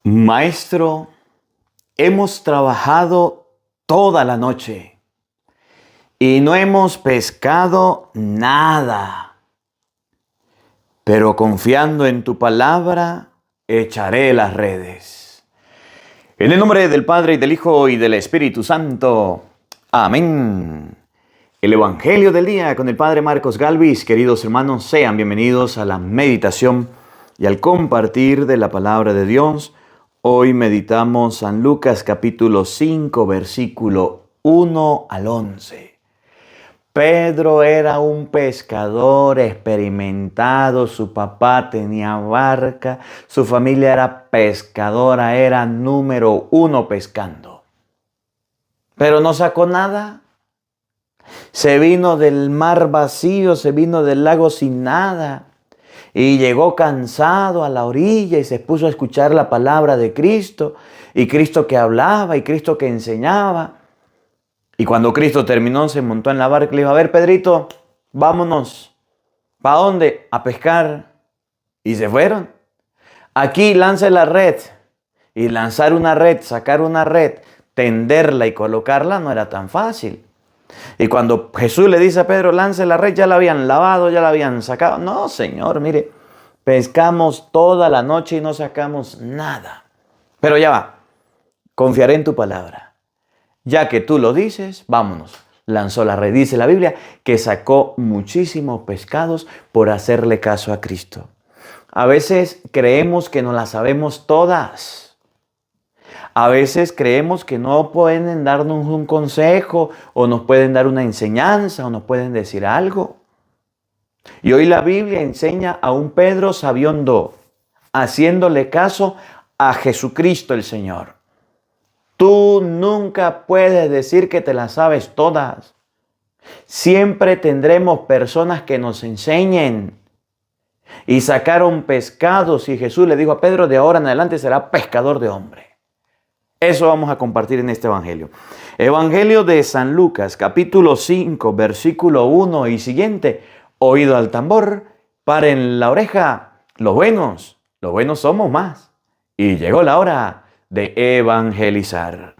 Maestro, hemos trabajado toda la noche y no hemos pescado nada, pero confiando en tu palabra, echaré las redes. En el nombre del Padre, y del Hijo, y del Espíritu Santo. Amén. El Evangelio del día con el Padre Marcos Galvis. Queridos hermanos, sean bienvenidos a la meditación y al compartir de la palabra de Dios. Hoy meditamos San Lucas capítulo 5, versículo 1 al 11. Pedro era un pescador experimentado, su papá tenía barca, su familia era pescadora, era número 1 pescando. Pero no sacó nada. Se vino del mar vacío, se vino del lago sin nada. Y llegó cansado a la orilla y se puso a escuchar la palabra de Cristo. Y Cristo que hablaba y Cristo que enseñaba. Y cuando Cristo terminó, se montó en la barca y le dijo: a ver, Pedrito, vámonos. ¿Para dónde? A pescar. Y se fueron. Aquí lance la red. Y lanzar una red, sacar una red, tenderla y colocarla no era tan fácil. Y cuando Jesús le dice a Pedro: lance la red, ya la habían lavado, ya la habían sacado. No, Señor, mire, pescamos toda la noche y no sacamos nada. Pero ya va, confiaré en tu palabra. Ya que tú lo dices, vámonos. Lanzó la red. Dice la Biblia que sacó muchísimos pescados por hacerle caso a Cristo. A veces creemos que no las sabemos todas. A veces creemos que no pueden darnos un consejo o nos pueden dar una enseñanza o nos pueden decir algo. Y hoy la Biblia enseña a un Pedro sabiondo, haciéndole caso a Jesucristo el Señor. Tú nunca puedes decir que te las sabes todas. Siempre tendremos personas que nos enseñen. Y sacaron pescados y Jesús le dijo a Pedro: de ahora en adelante será pescador de hombres. Eso vamos a compartir en este Evangelio. Evangelio de San Lucas, capítulo 5, versículo 1 y siguiente. Oído al tambor, paren la oreja. Los buenos somos más. Y llegó la hora de evangelizar.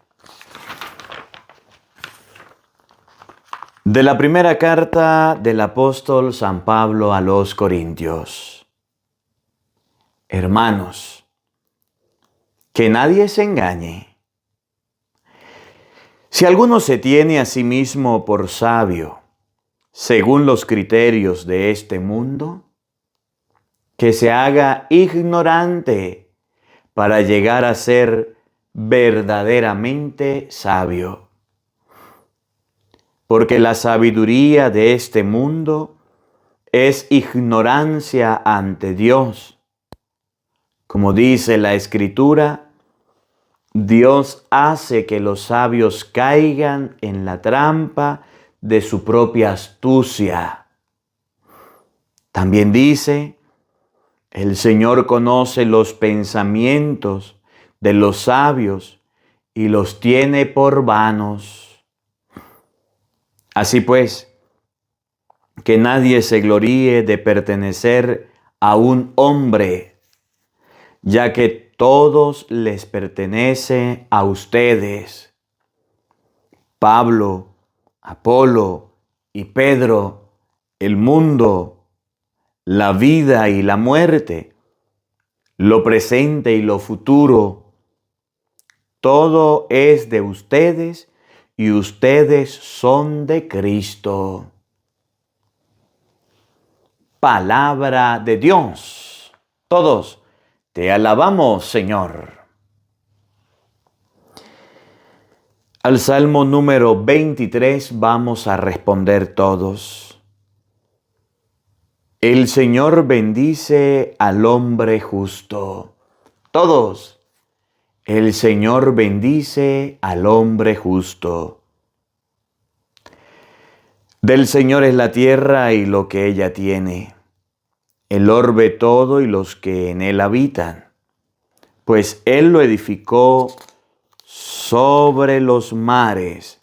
De la primera carta del apóstol San Pablo a los Corintios. Hermanos, que nadie se engañe. Si alguno se tiene a sí mismo por sabio, según los criterios de este mundo, que se haga ignorante para llegar a ser verdaderamente sabio. Porque la sabiduría de este mundo es ignorancia ante Dios. Como dice la Escritura, Dios hace que los sabios caigan en la trampa de su propia astucia. También dice: el Señor conoce los pensamientos de los sabios y los tiene por vanos. Así pues, que nadie se gloríe de pertenecer a un hombre, ya que todos les pertenece a ustedes. Pablo, Apolo y Pedro, el mundo, la vida y la muerte, lo presente y lo futuro, todo es de ustedes y ustedes son de Cristo. Palabra de Dios. Todos te alabamos, Señor. Al Salmo número 23 vamos a responder todos. El Señor bendice al hombre justo. Todos. El Señor bendice al hombre justo. Del Señor es la tierra y lo que ella tiene, el orbe todo y los que en él habitan, pues Él lo edificó sobre los mares.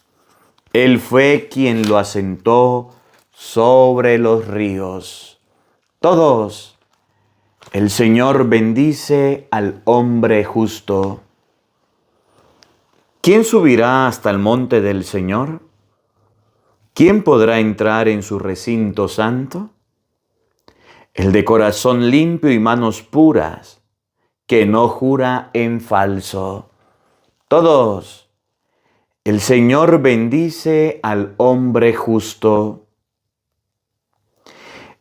Él fue quien lo asentó sobre los ríos. Todos. El Señor bendice al hombre justo. ¿Quién subirá hasta el monte del Señor? ¿Quién podrá entrar en su recinto santo? El de corazón limpio y manos puras, que no jura en falso. Todos. El Señor bendice al hombre justo.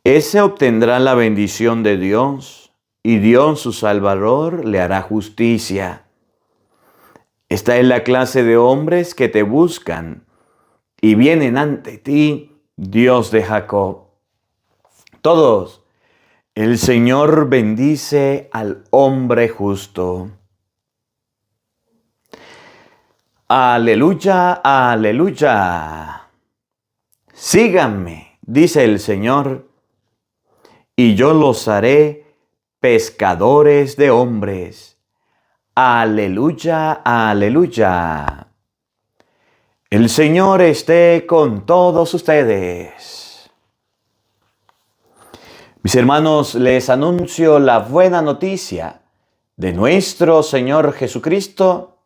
Ese obtendrá la bendición de Dios, y Dios su Salvador le hará justicia. Esta es la clase de hombres que te buscan y vienen ante ti, Dios de Jacob. Todos. El Señor bendice al hombre justo. Aleluya, aleluya. Síganme, dice el Señor, y yo los haré pescadores de hombres. Aleluya, aleluya. El Señor esté con todos ustedes. Mis hermanos, les anuncio la buena noticia de nuestro Señor Jesucristo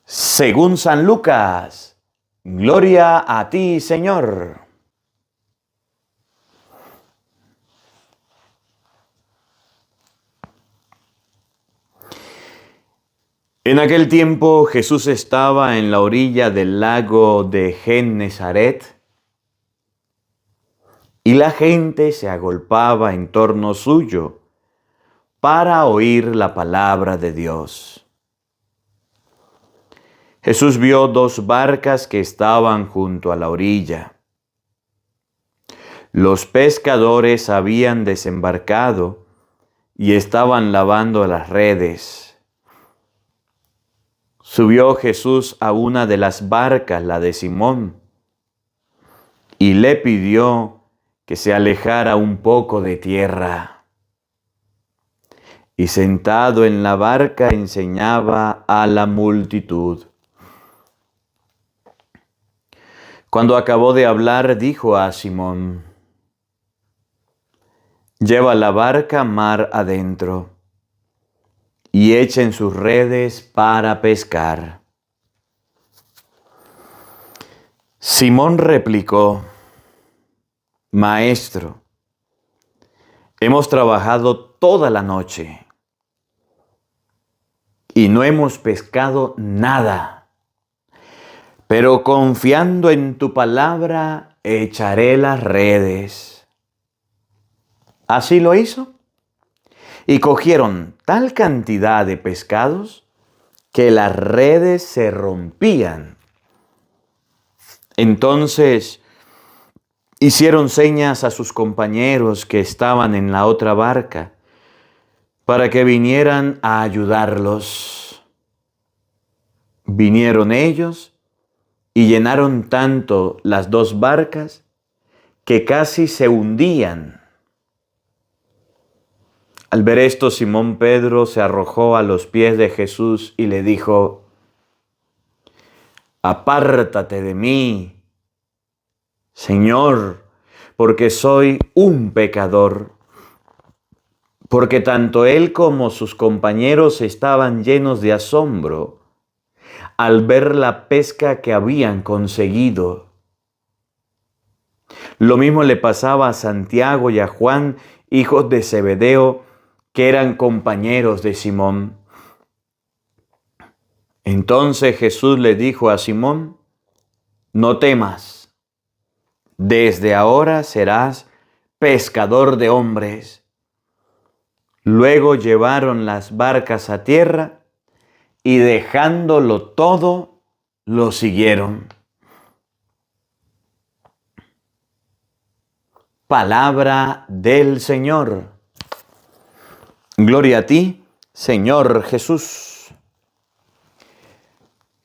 según San Lucas. Gloria a ti, Señor. En aquel tiempo Jesús estaba en la orilla del lago de Genesaret y la gente se agolpaba en torno suyo para oír la palabra de Dios. Jesús vio dos barcas que estaban junto a la orilla. Los pescadores habían desembarcado y estaban lavando las redes. Subió Jesús a una de las barcas, la de Simón, y le pidió que se alejara un poco de tierra. Y sentado en la barca enseñaba a la multitud. Cuando acabó de hablar, dijo a Simón: lleva la barca mar adentro y echen sus redes para pescar. Simón replicó: Maestro, hemos trabajado toda la noche y no hemos pescado nada, pero confiando en tu palabra echaré las redes. Así lo hizo. Y cogieron tal cantidad de pescados que las redes se rompían. Entonces hicieron señas a sus compañeros que estaban en la otra barca para que vinieran a ayudarlos. Vinieron ellos y llenaron tanto las dos barcas que casi se hundían. Al ver esto, Simón Pedro se arrojó a los pies de Jesús y le dijo: apártate de mí, Señor, porque soy un pecador. Porque tanto él como sus compañeros estaban llenos de asombro al ver la pesca que habían conseguido. Lo mismo le pasaba a Santiago y a Juan, hijos de Zebedeo, que eran compañeros de Simón. Entonces Jesús le dijo a Simón: no temas, desde ahora serás pescador de hombres. Luego llevaron las barcas a tierra y dejándolo todo, lo siguieron. Palabra del Señor. Gloria a ti, Señor Jesús.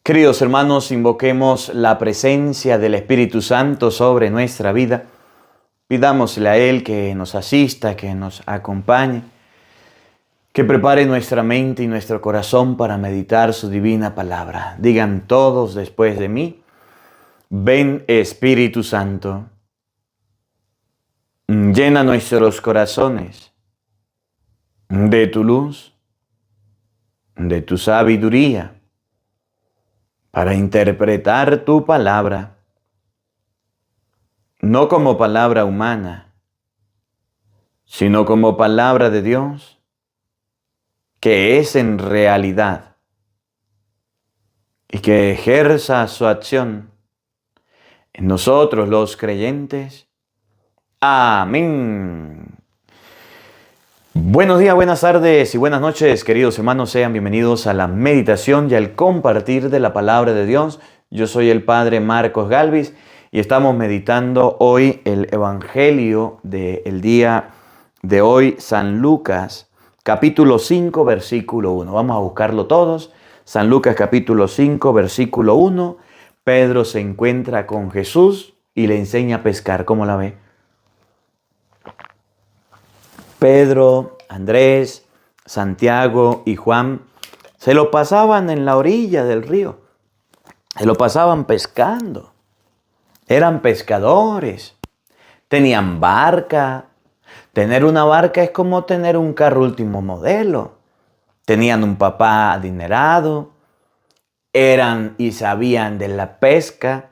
Queridos hermanos, invoquemos la presencia del Espíritu Santo sobre nuestra vida. Pidámosle a Él que nos asista, que nos acompañe, que prepare nuestra mente y nuestro corazón para meditar su divina palabra. Digan todos después de mí: ven Espíritu Santo, llena nuestros corazones de tu luz, de tu sabiduría, para interpretar tu palabra, no como palabra humana, sino como palabra de Dios, que es en realidad, y que ejerza su acción en nosotros los creyentes. Amén. Buenos días, buenas tardes y buenas noches, queridos hermanos. Sean bienvenidos a la meditación y al compartir de la palabra de Dios. Yo soy el Padre Marcos Galvis y estamos meditando hoy el Evangelio del día de hoy, San Lucas, capítulo 5, versículo 1. Vamos a buscarlo todos. San Lucas, capítulo 5, versículo 1. Pedro se encuentra con Jesús y le enseña a pescar. ¿Cómo la ve? Pedro, Andrés, Santiago y Juan se lo pasaban en la orilla del río. Se lo pasaban pescando. Eran pescadores. Tenían barca. Tener una barca es como tener un carro último modelo. Tenían un papá adinerado. Eran y sabían de la pesca.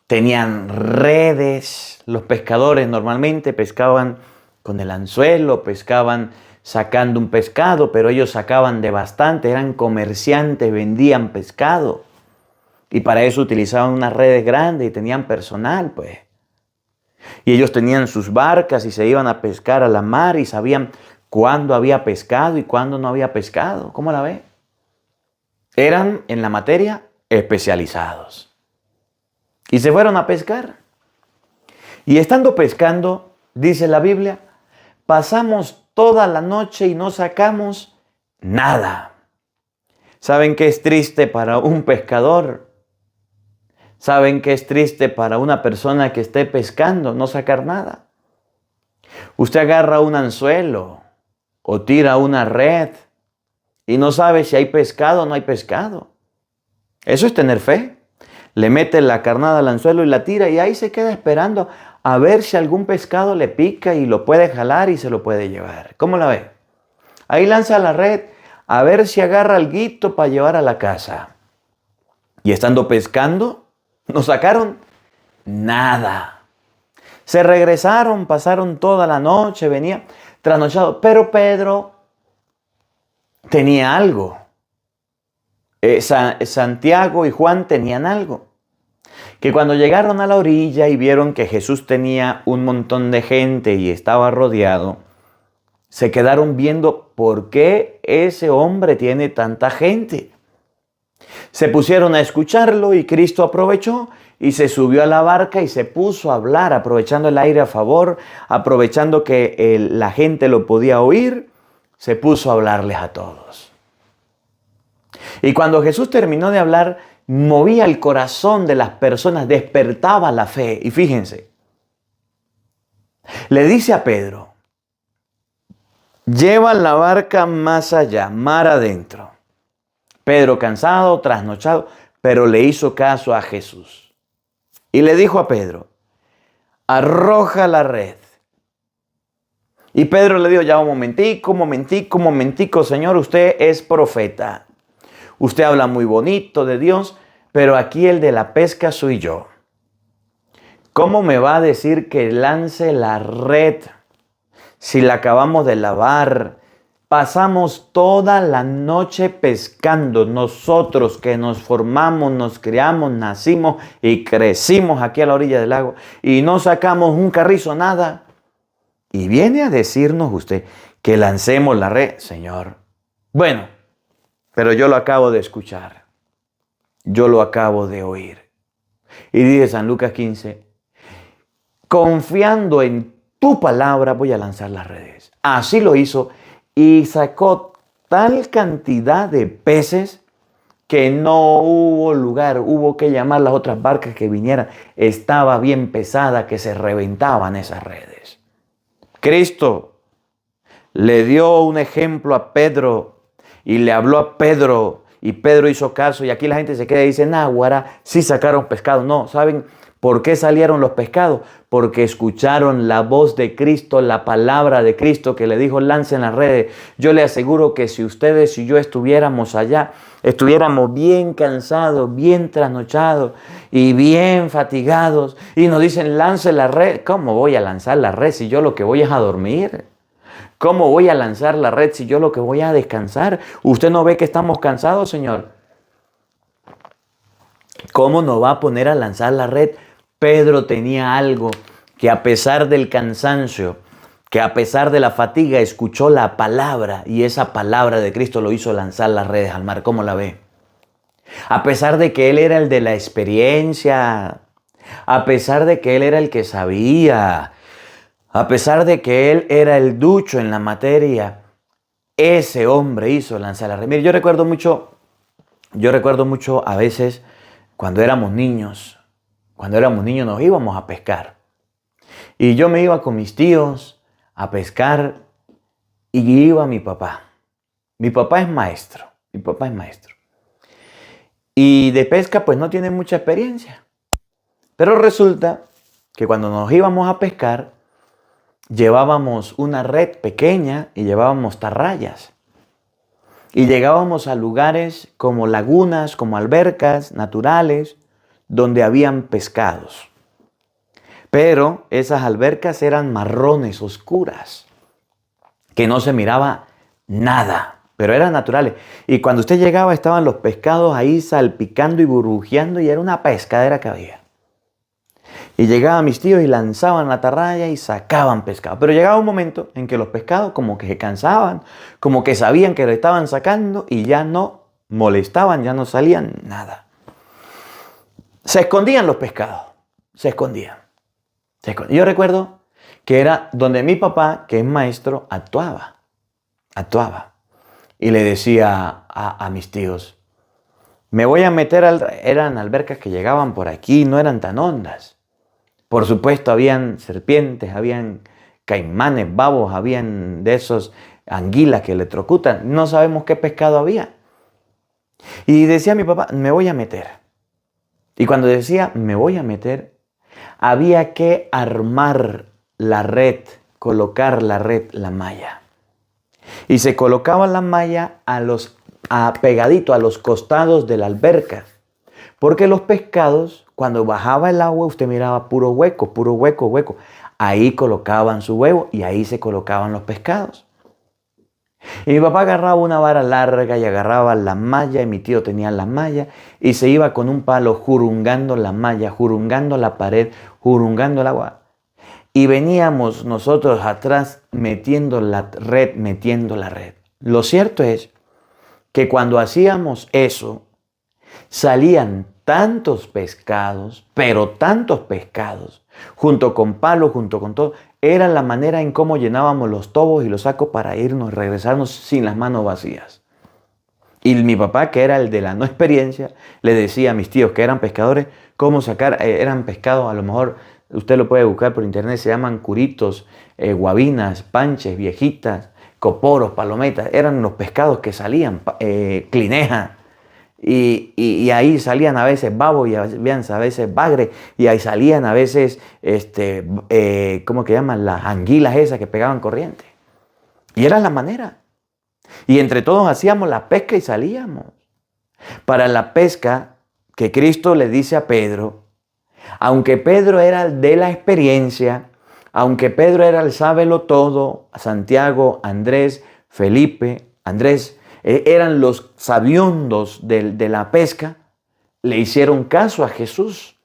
Tenían redes. Los pescadores normalmente pescaban con el anzuelo, pescaban sacando un pescado, pero ellos sacaban de bastante, eran comerciantes, vendían pescado. Y para eso utilizaban unas redes grandes y tenían personal, pues. Y ellos tenían sus barcas y se iban a pescar a la mar y sabían cuándo había pescado y cuándo no había pescado. ¿Cómo la ve? Eran en la materia especializados. Y se fueron a pescar. Y estando pescando, dice la Biblia, pasamos toda la noche y no sacamos nada. ¿Saben qué es triste para un pescador? ¿Saben qué es triste para una persona que esté pescando? No sacar nada. Usted agarra un anzuelo o tira una red y no sabe si hay pescado o no hay pescado. Eso es tener fe. Le mete la carnada al anzuelo y la tira y ahí se queda esperando a ver si algún pescado le pica y lo puede jalar y se lo puede llevar. ¿Cómo la ve? Ahí lanza la red a ver si agarra alguito para llevar a la casa. Y estando pescando, no sacaron nada. Se regresaron, pasaron toda la noche, venía trasnochado. Pero Pedro tenía algo. Santiago y Juan tenían algo. Que cuando llegaron a la orilla y vieron que Jesús tenía un montón de gente y estaba rodeado, se quedaron viendo por qué ese hombre tiene tanta gente. Se pusieron a escucharlo y Cristo aprovechó y se subió a la barca y se puso a hablar, aprovechando el aire a favor, aprovechando que la gente lo podía oír, se puso a hablarles a todos. Y cuando Jesús terminó de hablar, movía el corazón de las personas, despertaba la fe. Y fíjense, le dice a Pedro, lleva la barca más allá, mar adentro. Pedro cansado, trasnochado, pero le hizo caso a Jesús. Y le dijo a Pedro, arroja la red. Y Pedro le dijo, ya un momentico, Señor, usted es profeta. Usted habla muy bonito de Dios, pero aquí el de la pesca soy yo. ¿Cómo me va a decir que lance la red si la acabamos de lavar? Pasamos toda la noche pescando. Nosotros que nos formamos, nos criamos, nacimos y crecimos aquí a la orilla del lago y no sacamos un carrizo, nada. Y viene a decirnos usted que lancemos la red, Señor. Bueno, pero yo lo acabo de escuchar. Yo lo acabo de oír. Y dice San Lucas 15, confiando en tu palabra voy a lanzar las redes. Así lo hizo y sacó tal cantidad de peces que no hubo lugar. Hubo que llamar las otras barcas que vinieran. Estaba bien pesada que se reventaban esas redes. Cristo le dio un ejemplo a Pedro y le habló a Pedro y Pedro hizo caso y aquí la gente se queda y dice, náguara, sí sacaron pescado. No, ¿saben ¿Por qué salieron los pescados? Porque escucharon la voz de Cristo, la palabra de Cristo que le dijo, lancen las redes. Yo le aseguro que si ustedes y yo estuviéramos allá, estuviéramos bien cansados, bien trasnochados y bien fatigados, y nos dicen, lance la red. ¿Cómo voy a lanzar la red si yo lo que voy es a dormir? ¿Cómo voy a lanzar la red si yo lo que voy a descansar? ¿Usted no ve que estamos cansados, Señor? ¿Cómo nos va a poner a lanzar la red? Pedro tenía algo que a pesar del cansancio, que a pesar de la fatiga, escuchó la palabra y esa palabra de Cristo lo hizo lanzar las redes al mar. ¿Cómo la ve? A pesar de que él era el de la experiencia, a pesar de que él era el que sabía, a pesar de que él era el ducho en la materia, ese hombre hizo lanzar la red. Mire, yo recuerdo mucho a veces cuando éramos niños nos íbamos a pescar. Y yo me iba con mis tíos a pescar y iba mi papá. Mi papá es maestro. Y de pesca pues no tiene mucha experiencia. Pero resulta que cuando nos íbamos a pescar, llevábamos una red pequeña y llevábamos tarrayas. Y llegábamos a lugares como lagunas, como albercas naturales, donde habían pescados. Pero esas albercas eran marrones, oscuras, que no se miraba nada, pero eran naturales. Y cuando usted llegaba estaban los pescados ahí salpicando y burbujeando y era una pescadera que había. Y llegaban mis tíos y lanzaban la atarraya y sacaban pescado. Pero llegaba un momento en que los pescados como que se cansaban, como que sabían que lo estaban sacando y ya no molestaban, ya no salían nada. Se escondían los pescados, se escondían. Yo recuerdo que era donde mi papá, que es maestro, actuaba. Y le decía a mis tíos, me voy a meter eran albercas que llegaban por aquí, no eran tan hondas. Por supuesto, habían serpientes, habían caimanes, babos, habían de esos anguilas que electrocutan. No sabemos qué pescado había. Y decía mi papá, me voy a meter. Y cuando decía, me voy a meter, había que armar la red, colocar la red, la malla. Y se colocaba la malla pegadito a los costados de la alberca. Porque los pescados, cuando bajaba el agua, usted miraba puro hueco. Ahí colocaban su huevo y ahí se colocaban los pescados. Y mi papá agarraba una vara larga y agarraba la malla, y mi tío tenía la malla, y se iba con un palo jurungando la malla, jurungando la pared, jurungando el agua. Y veníamos nosotros atrás metiendo la red. Lo cierto es que cuando hacíamos eso, salían tantos pescados, pero tantos pescados, junto con palos, junto con todo. Era la manera en cómo llenábamos los tobos y los sacos para irnos, regresarnos sin las manos vacías. Y mi papá, que era el de la no experiencia, le decía a mis tíos que eran pescadores, cómo sacar, eran pescados, a lo mejor usted lo puede buscar por internet, se llaman curitos, guabinas, panches, viejitas, coporos, palometas, eran los pescados que salían, clineja. Y ahí salían a veces babos y a veces bagre, y ahí salían a veces, ¿cómo que llaman? Las anguilas esas que pegaban corriente. Y era la manera. Y entre todos hacíamos la pesca y salíamos. Para la pesca que Cristo le dice a Pedro, aunque Pedro era el de la experiencia, aunque Pedro era el sábelo todo, Santiago, Andrés, Felipe, eran los sabiondos de la pesca, le hicieron caso a Jesús.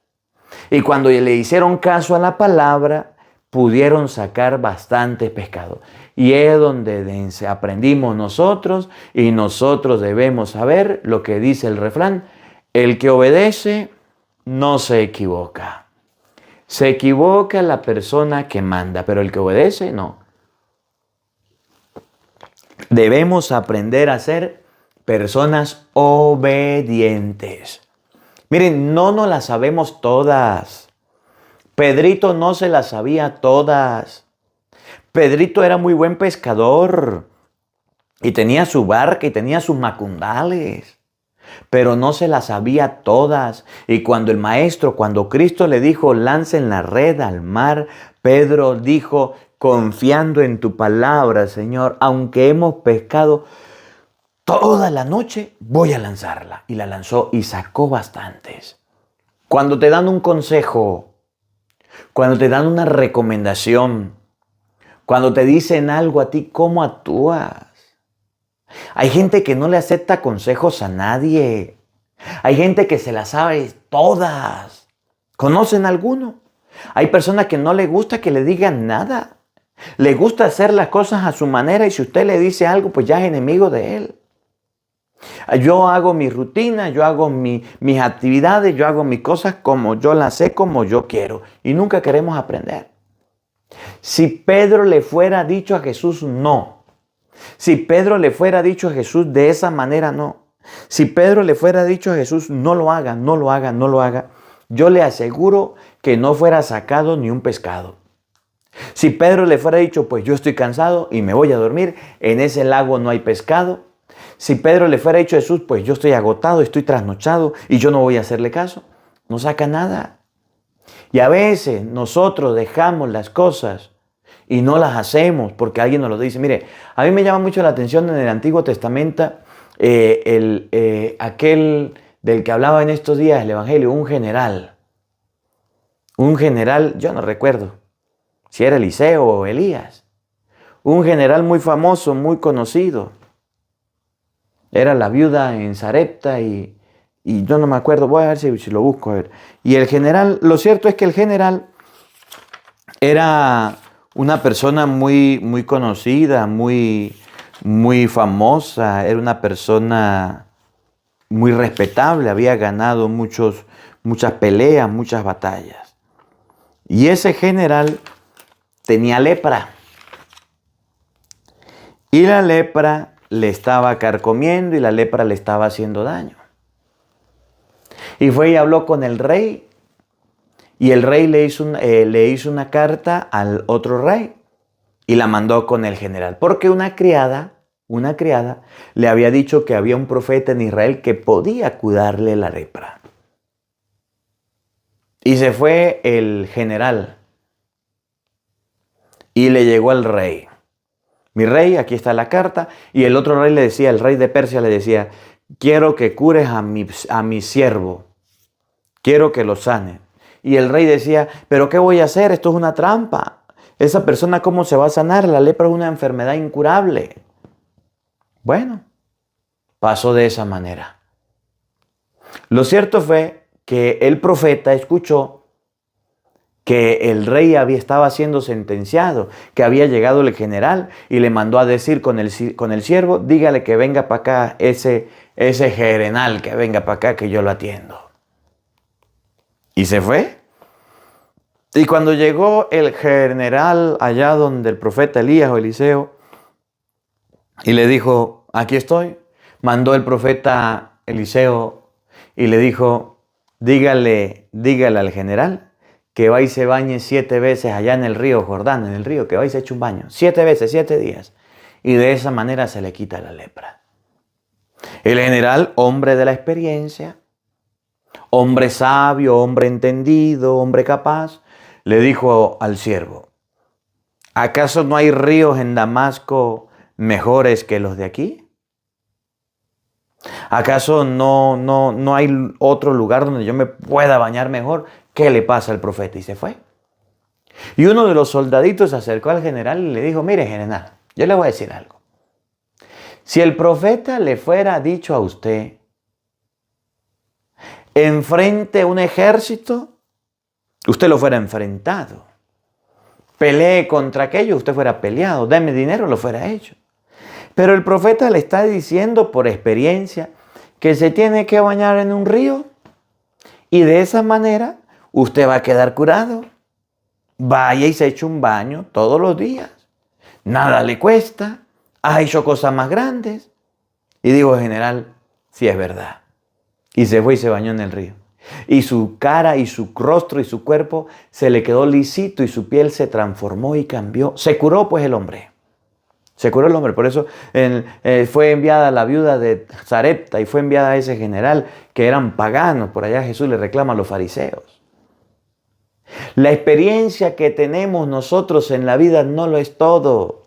Y cuando le hicieron caso a la palabra, pudieron sacar bastante pescado. Y es donde aprendimos nosotros, y nosotros debemos saber lo que dice el refrán: el que obedece no se equivoca. Se equivoca la persona que manda, pero el que obedece no. Debemos aprender a ser personas obedientes. Miren, no nos las sabemos todas. Pedrito no se las sabía todas. Pedrito era muy buen pescador y tenía su barca y tenía sus macundales. pero no se las sabía todas. Y cuando Cristo le dijo, lancen la red al mar, Pedro dijo, confiando en tu palabra, Señor, aunque hemos pescado toda la noche, voy a lanzarla. Y la lanzó y sacó bastantes. Cuando te dan un consejo, cuando te dan una recomendación, cuando te dicen algo a ti, ¿cómo actúas? Hay gente que no le acepta consejos a nadie. Hay gente que se las sabe todas. ¿Conocen alguno? Hay personas que no le gusta que le digan nada. Le gusta hacer las cosas a su manera y si usted le dice algo, pues ya es enemigo de él. Yo hago mi rutina, yo hago mis actividades, yo hago mis cosas como yo las sé, como yo quiero. Y nunca queremos aprender. Si Pedro le fuera dicho a Jesús no. Si Pedro le fuera dicho a Jesús de esa manera no. Si Pedro le fuera dicho a Jesús no lo haga, no lo haga, no lo haga. Yo le aseguro que no fuera sacado ni un pescado. Si Pedro le fuera dicho, pues yo estoy cansado y me voy a dormir, en ese lago no hay pescado. Si Pedro le fuera dicho a Jesús, pues yo estoy agotado, estoy trasnochado y yo no voy a hacerle caso, no saca nada. Y a veces nosotros dejamos las cosas y no las hacemos porque alguien nos lo dice. Mire, a mí me llama mucho la atención en el Antiguo Testamento aquel del que hablaba en estos días el Evangelio, un general, yo no recuerdo si era Eliseo o Elías, un general muy famoso, muy conocido. Era la viuda en Sarepta y yo no me acuerdo, voy a ver si lo busco. A ver. Y el general, lo cierto es que el general era una persona muy, muy conocida, muy, muy famosa, era una persona muy respetable, había ganado muchas peleas, muchas batallas. Y ese general tenía lepra. Y la lepra le estaba carcomiendo y la lepra le estaba haciendo daño. Y fue y habló con el rey. Y el rey le hizo una carta al otro rey y la mandó con el general. Porque una criada le había dicho que había un profeta en Israel que podía curarle la lepra. Y se fue el general y le llegó al rey. Mi rey, aquí está la carta. Y el otro rey le decía, el rey de Persia le decía, quiero que cures a mi siervo. Quiero que lo sane. Y el rey decía, pero ¿qué voy a hacer? Esto es una trampa. Esa persona, ¿cómo se va a sanar? La lepra es una enfermedad incurable. Bueno, pasó de esa manera. Lo cierto fue que el profeta escuchó que el rey estaba siendo sentenciado, que había llegado el general y le mandó a decir con el siervo, dígale que venga para acá ese general, que venga para acá que yo lo atiendo. Y se fue. Y cuando llegó el general allá donde el profeta Elías o Eliseo y le dijo, aquí estoy, mandó el profeta Eliseo y le dijo, dígale al general que va y se bañe 7 veces allá en el río Jordán, en el río, que va y se eche un baño. 7 veces, 7 días. Y de esa manera se le quita la lepra. El general, hombre de la experiencia, hombre sabio, hombre entendido, hombre capaz, le dijo al siervo, ¿acaso no hay ríos en Damasco mejores que los de aquí? ¿Acaso no hay otro lugar donde yo me pueda bañar mejor? ¿Qué le pasa al profeta? Y se fue. Y uno de los soldaditos se acercó al general y le dijo, mire general, yo le voy a decir algo. Si el profeta le fuera dicho a usted, enfrente un ejército, usted lo fuera enfrentado. Pelee contra aquello, usted fuera peleado. Deme dinero, lo fuera hecho. Pero el profeta le está diciendo por experiencia que se tiene que bañar en un río y de esa manera usted va a quedar curado. Vaya y se eche un baño todos los días. Nada le cuesta. Ha hecho cosas más grandes. Y digo, general, sí es verdad. Y se fue y se bañó en el río. Y su cara y su rostro y su cuerpo se le quedó lisito y su piel se transformó y cambió. Se curó pues el hombre. Se curó el hombre. Por eso fue enviada la viuda de Sarepta y fue enviada a ese general que eran paganos. Por allá Jesús le reclama a los fariseos. La experiencia que tenemos nosotros en la vida no lo es todo.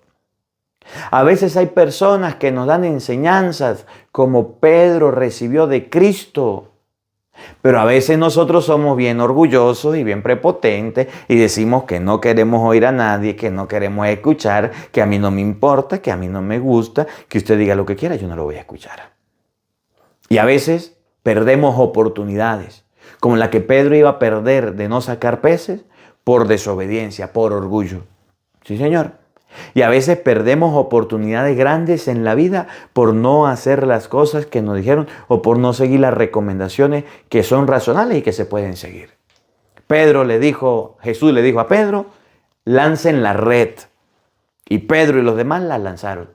A veces hay personas que nos dan enseñanzas como Pedro recibió de Cristo. Pero a veces nosotros somos bien orgullosos y bien prepotentes y decimos que no queremos oír a nadie, que no queremos escuchar, que a mí no me importa, que a mí no me gusta, que usted diga lo que quiera, yo no lo voy a escuchar. Y a veces perdemos oportunidades, como la que Pedro iba a perder de no sacar peces por desobediencia, por orgullo. Sí, señor. Y a veces perdemos oportunidades grandes en la vida por no hacer las cosas que nos dijeron o por no seguir las recomendaciones que son razonables y que se pueden seguir. Jesús le dijo a Pedro, lancen la red. Y Pedro y los demás la lanzaron.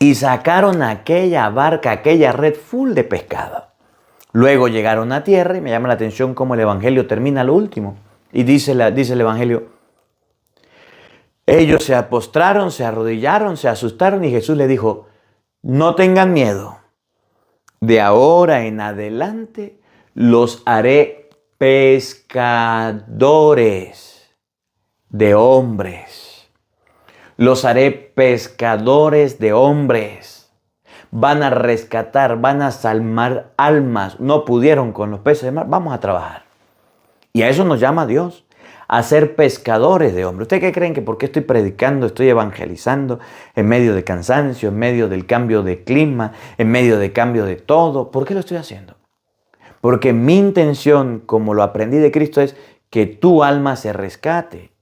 Y sacaron aquella barca, aquella red full de pescado. Luego llegaron a tierra y me llama la atención cómo el Evangelio termina lo último. Y dice el Evangelio, ellos se postraron, se arrodillaron, se asustaron y Jesús les dijo, no tengan miedo. De ahora en adelante los haré pescadores de hombres. Los haré pescadores de hombres. Van a rescatar, van a salvar almas. No pudieron con los peces de mar. Vamos a trabajar. Y a eso nos llama Dios. A ser pescadores de hombres. ¿Ustedes qué creen que por qué estoy predicando, estoy evangelizando en medio de cansancio, en medio del cambio de clima, en medio de cambio de todo? ¿Por qué lo estoy haciendo? Porque mi intención, como lo aprendí de Cristo, es que tu alma se rescate,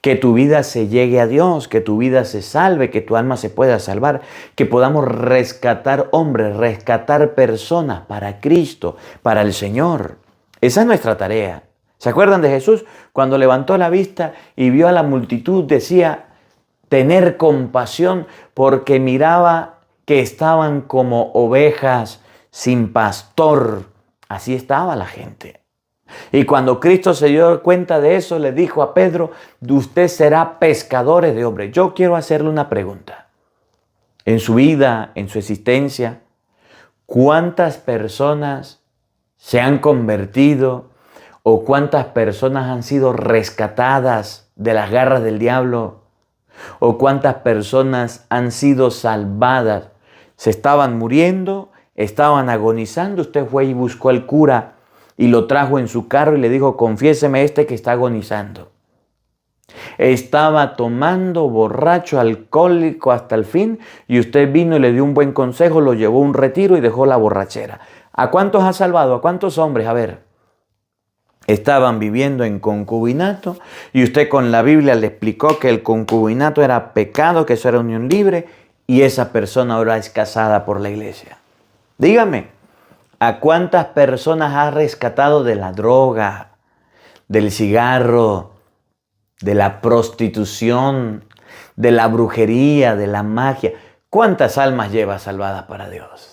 que tu vida se llegue a Dios, que tu vida se salve, que tu alma se pueda salvar, que podamos rescatar hombres, rescatar personas para Cristo, para el Señor. Esa es nuestra tarea. ¿Se acuerdan de Jesús? Cuando levantó la vista y vio a la multitud, decía, tener compasión porque miraba que estaban como ovejas sin pastor. Así estaba la gente. Y cuando Cristo se dio cuenta de eso, le dijo a Pedro, usted será pescadores de hombres. Yo quiero hacerle una pregunta. En su vida, en su existencia, ¿cuántas personas se han convertido? ¿O cuántas personas han sido rescatadas de las garras del diablo? ¿O cuántas personas han sido salvadas? Se estaban muriendo, estaban agonizando. Usted fue y buscó al cura y lo trajo en su carro y le dijo, confiéseme que está agonizando. Estaba tomando, borracho, alcohólico hasta el fin y usted vino y le dio un buen consejo, lo llevó a un retiro y dejó la borrachera. ¿A cuántos ha salvado? ¿A cuántos hombres? A ver. Estaban viviendo en concubinato y usted con la Biblia le explicó que el concubinato era pecado, que eso era unión libre y esa persona ahora es casada por la iglesia. Dígame, ¿a cuántas personas ha rescatado de la droga, del cigarro, de la prostitución, de la brujería, de la magia? ¿Cuántas almas lleva salvadas para Dios?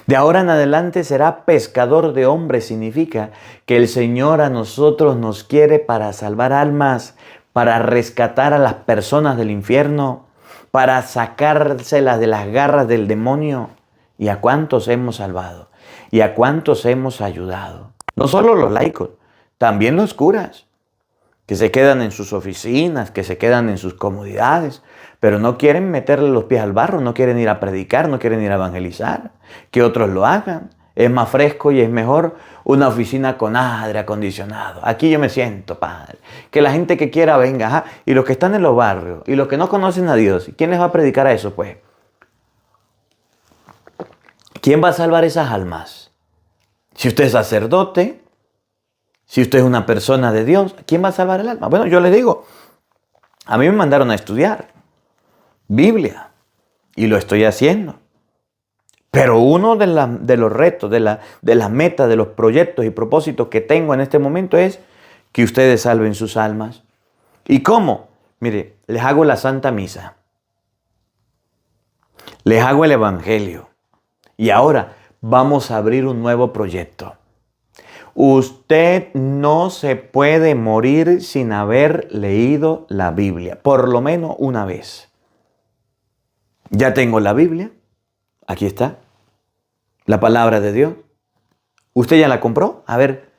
De ahora en adelante será pescador de hombres. Significa que el Señor a nosotros nos quiere para salvar almas, para rescatar a las personas del infierno, para sacárselas de las garras del demonio. ¿Y a cuántos hemos salvado? ¿Y a cuántos hemos ayudado? No solo los laicos, también los curas, que se quedan en sus oficinas, que se quedan en sus comodidades, pero no quieren meterle los pies al barro, no quieren ir a predicar, no quieren ir a evangelizar, que otros lo hagan. Es más fresco y es mejor una oficina con aire acondicionado. Aquí yo me siento, padre. Que la gente que quiera venga, ajá. Y los que están en los barrios, y los que no conocen a Dios, ¿quién les va a predicar a eso, pues? ¿Quién va a salvar esas almas? Si usted es sacerdote, si usted es una persona de Dios, ¿quién va a salvar el alma? Bueno, yo les digo, a mí me mandaron a estudiar Biblia y lo estoy haciendo. Pero uno de los retos, de las metas, de los proyectos y propósitos que tengo en este momento es que ustedes salven sus almas. ¿Y cómo? Mire, les hago la Santa Misa. Les hago el Evangelio. Y ahora vamos a abrir un nuevo proyecto. Usted no se puede morir sin haber leído la Biblia, por lo menos una vez. Ya tengo la Biblia, aquí está, la palabra de Dios. ¿Usted ya la compró? A ver,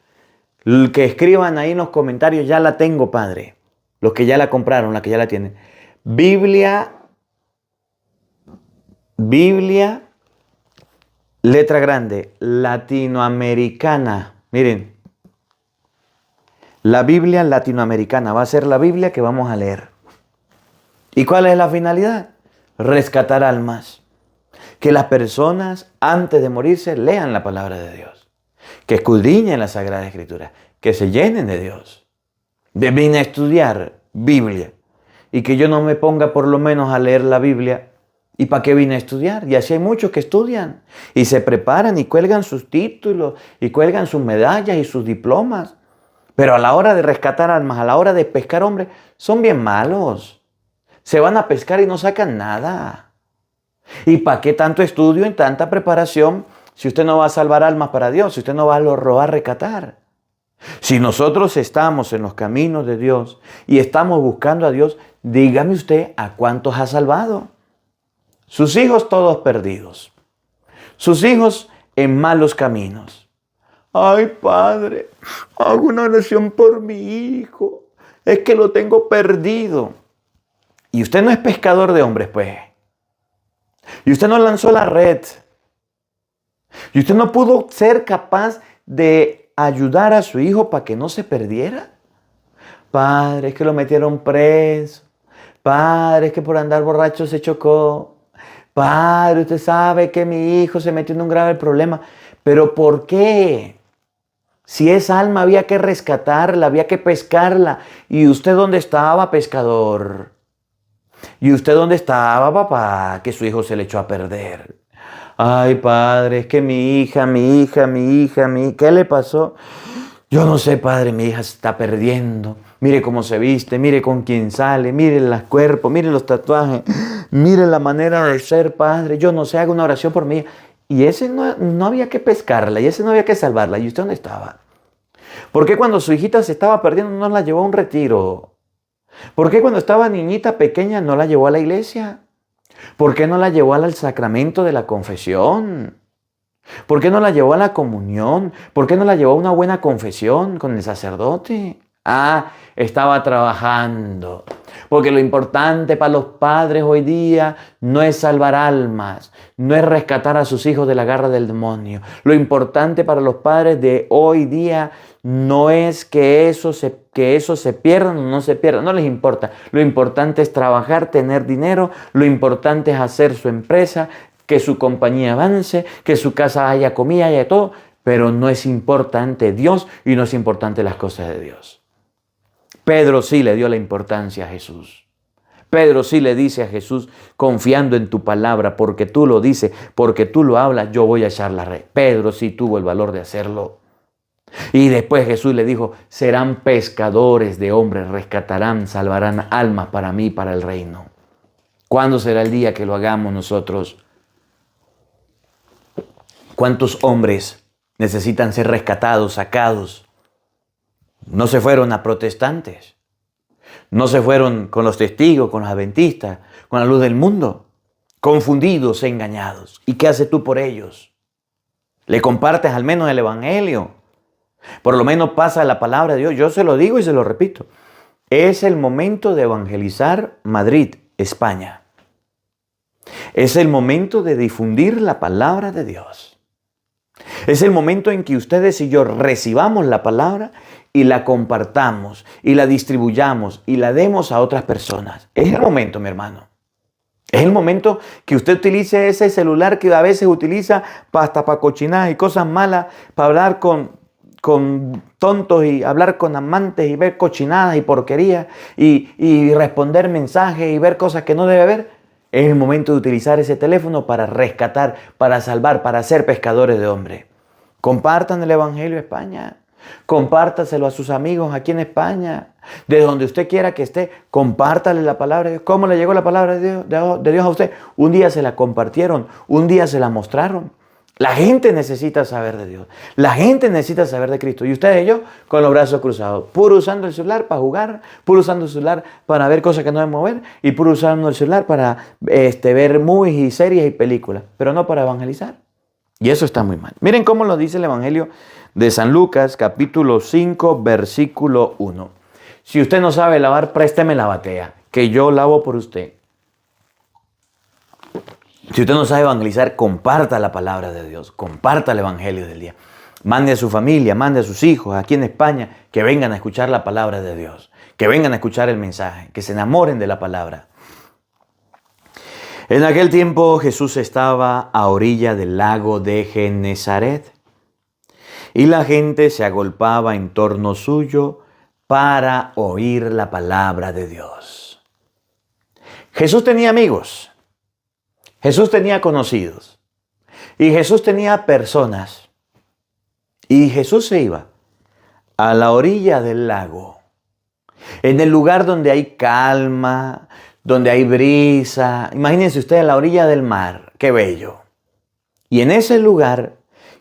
que escriban ahí en los comentarios, ya la tengo, Padre. Los que ya la compraron, los que ya la tienen. Biblia, letra grande, latinoamericana. Miren, la Biblia latinoamericana va a ser la Biblia que vamos a leer. ¿Y cuál es la finalidad? Rescatar almas. Que las personas antes de morirse lean la palabra de Dios. Que escudriñen la Sagrada Escritura. Que se llenen de Dios. Vine a estudiar Biblia. Y que yo no me ponga por lo menos a leer la Biblia. ¿Y para qué vine a estudiar? Y así hay muchos que estudian. Y se preparan y cuelgan sus títulos. Y cuelgan sus medallas y sus diplomas. Pero a la hora de rescatar almas, a la hora de pescar hombres, son bien malos. Se van a pescar y no sacan nada. ¿Y para qué tanto estudio y tanta preparación si usted no va a salvar almas para Dios, si usted no va a rescatar? Si nosotros estamos en los caminos de Dios y estamos buscando a Dios, dígame usted a cuántos ha salvado. Sus hijos todos perdidos. Sus hijos en malos caminos. Ay, Padre, hago una oración por mi hijo. Es que lo tengo perdido. Y usted no es pescador de hombres, pues. Y usted no lanzó la red. Y usted no pudo ser capaz de ayudar a su hijo para que no se perdiera. Padre, es que lo metieron preso. Padre, es que por andar borracho se chocó. Padre, usted sabe que mi hijo se metió en un grave problema. ¿Pero por qué? Si esa alma había que rescatarla, había que pescarla. ¿Y usted dónde estaba, pescador? ¿Y usted dónde estaba, papá? Que su hijo se le echó a perder. Ay, Padre, es que mi hija, ¿qué le pasó? Yo no sé, Padre, mi hija se está perdiendo. Mire cómo se viste, mire con quién sale, mire el cuerpo, mire los tatuajes, mire la manera de ser, Padre. Yo no sé, haga una oración por mí. Y ese no había que pescarla, y ese no había que salvarla. ¿Y usted dónde estaba? ¿Por qué cuando su hijita se estaba perdiendo no la llevó a un retiro? ¿Por qué cuando estaba niñita pequeña no la llevó a la iglesia? ¿Por qué no la llevó al sacramento de la confesión? ¿Por qué no la llevó a la comunión? ¿Por qué no la llevó a una buena confesión con el sacerdote? Estaba trabajando. Porque lo importante para los padres hoy día no es salvar almas, no es rescatar a sus hijos de la garra del demonio. Lo importante para los padres de hoy día no es que eso se pierda o no se pierda, no les importa. Lo importante es trabajar, tener dinero, lo importante es hacer su empresa, que su compañía avance, que su casa haya comida, haya todo, pero no es importante Dios y no es importante las cosas de Dios. Pedro sí le dio la importancia a Jesús. Pedro sí le dice a Jesús, confiando en tu palabra, porque tú lo dices, porque tú lo hablas, yo voy a echar la red. Pedro sí tuvo el valor de hacerlo. Y después Jesús le dijo, serán pescadores de hombres, rescatarán, salvarán almas para mí, para el reino. ¿Cuándo será el día que lo hagamos nosotros? ¿Cuántos hombres necesitan ser rescatados, sacados? No se fueron a protestantes, no se fueron con los testigos, con los adventistas, con la luz del mundo, confundidos e engañados. ¿Y qué haces tú por ellos? ¿Le compartes al menos el evangelio? Por lo menos pasa la palabra de Dios. Yo se lo digo y se lo repito. Es el momento de evangelizar Madrid, España. Es el momento de difundir la palabra de Dios. Es el momento en que ustedes y yo recibamos la palabra y la compartamos y la distribuyamos y la demos a otras personas. Es el momento, mi hermano. Es el momento que usted utilice ese celular que a veces utiliza hasta para cochinadas y cosas malas, para hablar con tontos y hablar con amantes y ver cochinadas y porquerías y responder mensajes y ver cosas que no debe ver. Es el momento de utilizar ese teléfono para rescatar, para salvar, para ser pescadores de hombres. Compartan el Evangelio a España. Compártaselo a sus amigos aquí en España. De donde usted quiera que esté, compártale la palabra de Dios. ¿Cómo le llegó la palabra de Dios a usted? Un día se la compartieron, un día se la mostraron. La gente necesita saber de Dios. La gente necesita saber de Cristo. Y ustedes y yo con los brazos cruzados. Puro usando el celular para jugar. Puro usando el celular para ver cosas que no debemos ver. Y puro usando el celular para ver movies y series y películas. Pero no para evangelizar. Y eso está muy mal. Miren cómo lo dice el Evangelio de San Lucas, capítulo 5, versículo 1. Si usted no sabe lavar, présteme la batea, que yo lavo por usted. Si usted no sabe evangelizar, comparta la palabra de Dios, comparta el evangelio del día. Mande a su familia, mande a sus hijos aquí en España que vengan a escuchar la palabra de Dios, que vengan a escuchar el mensaje, que se enamoren de la palabra. En aquel tiempo Jesús estaba a orilla del lago de Genesaret y la gente se agolpaba en torno suyo para oír la palabra de Dios. Jesús tenía amigos. Jesús tenía conocidos y Jesús tenía personas y Jesús se iba a la orilla del lago, en el lugar donde hay calma, donde hay brisa. Imagínense ustedes a la orilla del mar, qué bello. Y en ese lugar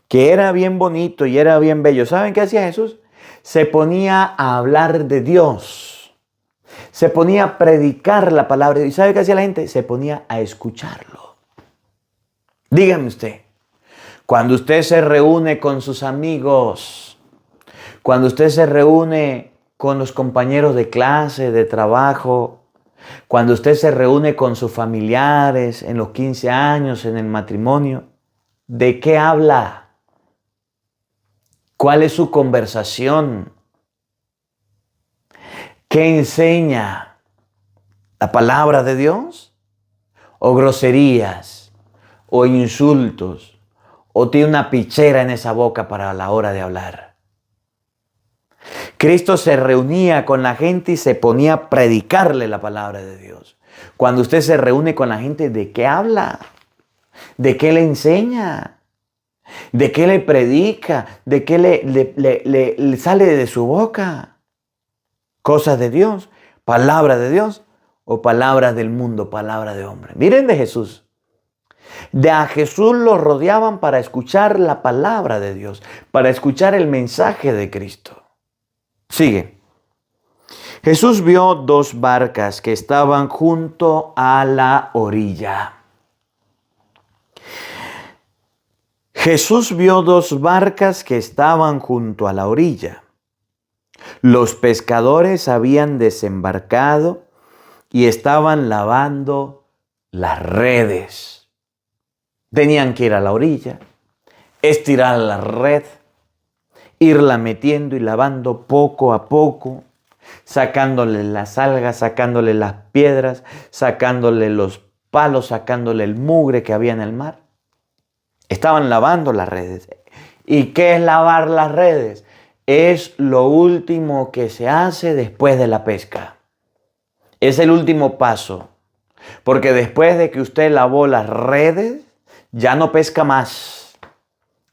que era bien bonito y era bien bello, ¿saben qué hacía Jesús? Se ponía a hablar de Dios, se ponía a predicar la palabra de Dios. ¿Y sabe qué hacía la gente? Se ponía a escucharlo. Dígame usted, cuando usted se reúne con sus amigos, cuando usted se reúne con los compañeros de clase, de trabajo, cuando usted se reúne con sus familiares en los 15 años, en el matrimonio, ¿de qué habla? ¿Cuál es su conversación? ¿Qué enseña? ¿La palabra de Dios? ¿O groserías? ¿O insultos? ¿O tiene una pichera en esa boca para la hora de hablar? Cristo se reunía con la gente y se ponía a predicarle la palabra de Dios. Cuando usted se reúne con la gente, ¿de qué habla? ¿De qué le enseña? ¿De qué le predica? ¿De qué le sale de su boca? ¿Cosas de Dios? ¿Palabra de Dios? ¿O palabras del mundo? Palabra de hombre. Miren de Jesús. De a Jesús lo rodeaban para escuchar la palabra de Dios, para escuchar el mensaje de Cristo. Sigue. Jesús vio dos barcas que estaban junto a la orilla. Jesús vio dos barcas que estaban junto a la orilla. Los pescadores habían desembarcado y estaban lavando las redes. Tenían que ir a la orilla, estirar la red, irla metiendo y lavando poco a poco, sacándole las algas, sacándole las piedras, sacándole los palos, sacándole el mugre que había en el mar. Estaban lavando las redes. ¿Y qué es lavar las redes? Es lo último que se hace después de la pesca. Es el último paso. Porque después de que usted lavó las redes, ya no pesca más.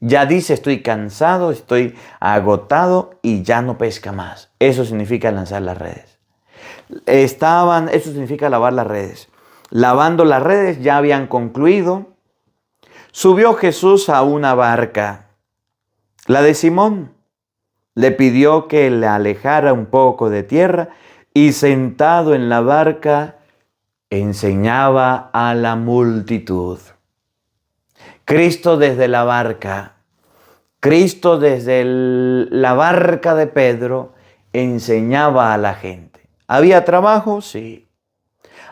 Ya dice, estoy cansado, estoy agotado y ya no pesca más. Eso significa lanzar las redes. Eso significa lavar las redes. Lavando las redes, ya habían concluido. Subió Jesús a una barca, la de Simón. Le pidió que le alejara un poco de tierra y sentado en la barca enseñaba a la multitud. Cristo desde la barca, Cristo desde la barca de Pedro enseñaba a la gente. ¿Había trabajo? Sí.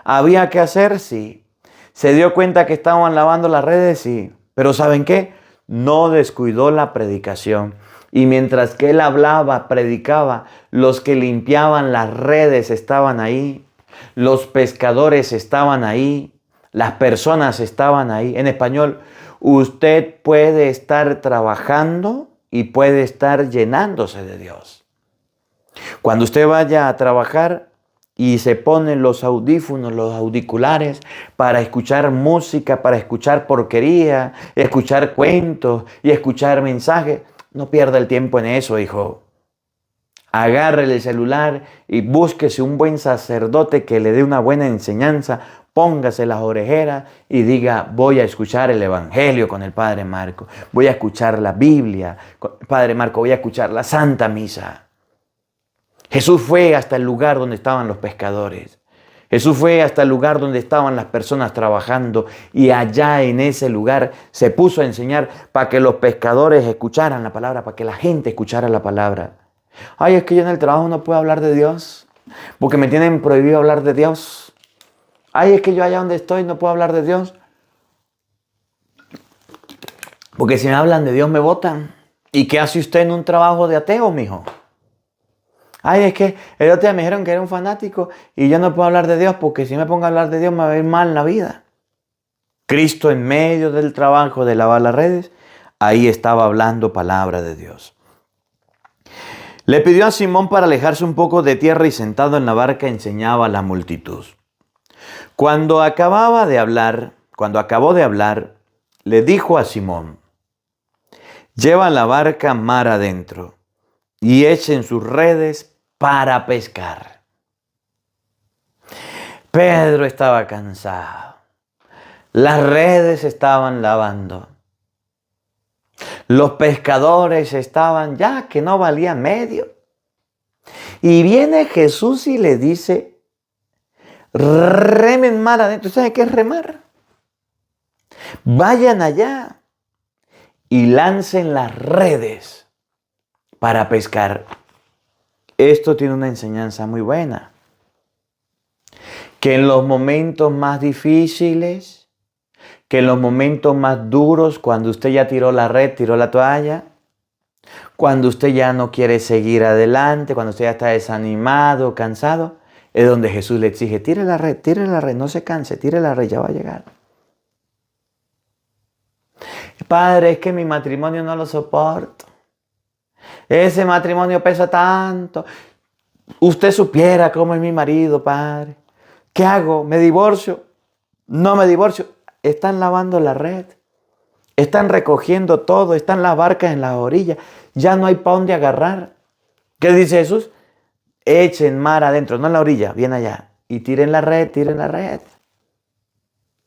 ¿Había que hacer? Sí. ¿Se dio cuenta que estaban lavando las redes? Sí. Pero ¿saben qué? No descuidó la predicación. Y mientras que él hablaba, predicaba, los que limpiaban las redes estaban ahí, los pescadores estaban ahí, las personas estaban ahí. En español, usted puede estar trabajando y puede estar llenándose de Dios. Cuando usted vaya a trabajar y se pone los audífonos, los auriculares para escuchar música, para escuchar porquería, escuchar cuentos y escuchar mensajes, no pierda el tiempo en eso, hijo. Agárrele el celular y búsquese un buen sacerdote que le dé una buena enseñanza. Póngase las orejeras y diga, voy a escuchar el Evangelio con el Padre Marco. Voy a escuchar la Biblia con el Padre Marco. Voy a escuchar la Santa Misa. Jesús fue hasta el lugar donde estaban los pescadores. Jesús fue hasta el lugar donde estaban las personas trabajando y allá en ese lugar se puso a enseñar para que los pescadores escucharan la palabra, para que la gente escuchara la palabra. Ay, es que yo en el trabajo no puedo hablar de Dios porque me tienen prohibido hablar de Dios. Ay, es que yo allá donde estoy no puedo hablar de Dios porque si me hablan de Dios me botan. ¿Y qué hace usted en un trabajo de ateo, mijo? Ay, es que el otro día me dijeron que era un fanático y yo no puedo hablar de Dios porque si me pongo a hablar de Dios me va a ir mal en la vida. Cristo en medio del trabajo de lavar las redes, ahí estaba hablando palabra de Dios. Le pidió a Simón para alejarse un poco de tierra y sentado en la barca enseñaba a la multitud. Cuando acabó de hablar, le dijo a Simón, lleva la barca mar adentro y echen sus redes para pescar. Pedro estaba cansado. Las redes estaban lavando. Los pescadores estaban ya que no valían medio. Y viene Jesús y le dice, remen mar adentro. ¿Saben qué es remar? Vayan allá y lancen las redes para pescar. Esto tiene una enseñanza muy buena. Que en los momentos más difíciles, que en los momentos más duros, cuando usted ya tiró la red, tiró la toalla, cuando usted ya no quiere seguir adelante, cuando usted ya está desanimado, cansado, es donde Jesús le exige, tire la red, no se canse, tire la red, ya va a llegar. Padre, es que mi matrimonio no lo soporto. Ese matrimonio pesa tanto. Usted supiera cómo es mi marido, Padre. ¿Qué hago? ¿Me divorcio? No me divorcio. Están lavando la red. Están recogiendo todo. Están las barcas en las orillas. Ya no hay para dónde agarrar. ¿Qué dice Jesús? Echen mar adentro, no en la orilla, bien allá. Y tiren la red, tiren la red.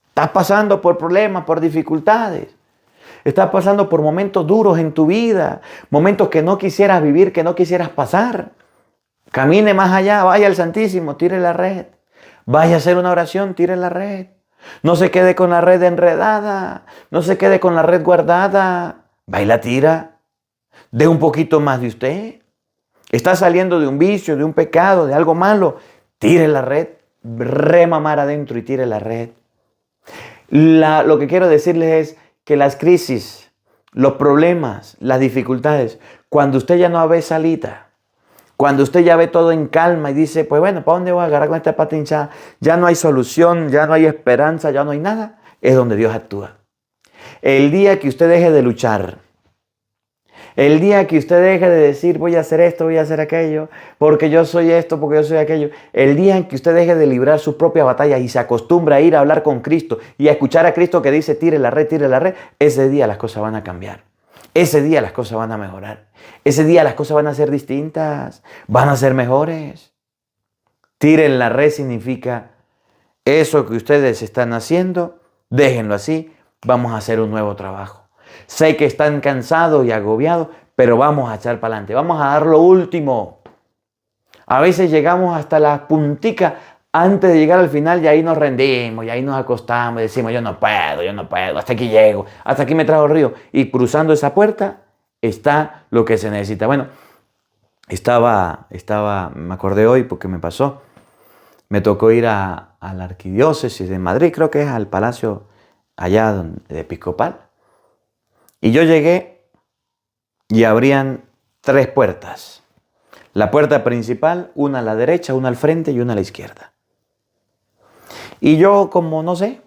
Estás pasando por problemas, por dificultades. Estás pasando por momentos duros en tu vida. Momentos que no quisieras vivir, que no quisieras pasar. Camine más allá, vaya al Santísimo, tire la red. Vaya a hacer una oración, tire la red. No se quede con la red enredada. No se quede con la red guardada. Va y la tira. Dé un poquito más de usted. Está saliendo de un vicio, de un pecado, de algo malo. Tire la red. Rema mar adentro y tire la red. Lo que quiero decirles es que las crisis, los problemas, las dificultades, cuando usted ya no ve salida, cuando usted ya ve todo en calma y dice, pues bueno, ¿para dónde voy a agarrar con esta pata hinchada? Ya no hay solución, ya no hay esperanza, ya no hay nada. Es donde Dios actúa. El día que usted deje de luchar, el día que usted deje de decir, voy a hacer esto, voy a hacer aquello, porque yo soy esto, porque yo soy aquello. El día en que usted deje de librar sus propias batallas y se acostumbra a ir a hablar con Cristo y a escuchar a Cristo que dice, tire la red, ese día las cosas van a cambiar. Ese día las cosas van a mejorar. Ese día las cosas van a ser distintas, van a ser mejores. Tiren la red significa eso que ustedes están haciendo, déjenlo así, vamos a hacer un nuevo trabajo. Sé que están cansados y agobiados, pero vamos a echar para adelante, vamos a dar lo último. A veces llegamos hasta la puntica antes de llegar al final y ahí nos rendimos, y ahí nos acostamos y decimos, yo no puedo, hasta aquí llego, hasta aquí me trajo el río. Y cruzando esa puerta está lo que se necesita. Bueno, me acordé hoy porque me pasó. Me tocó ir a la arquidiócesis de Madrid, creo que es al palacio allá de episcopal. Y yo llegué y abrían 3 puertas. La puerta principal, una a la derecha, una al frente y una a la izquierda. Y yo, como no sé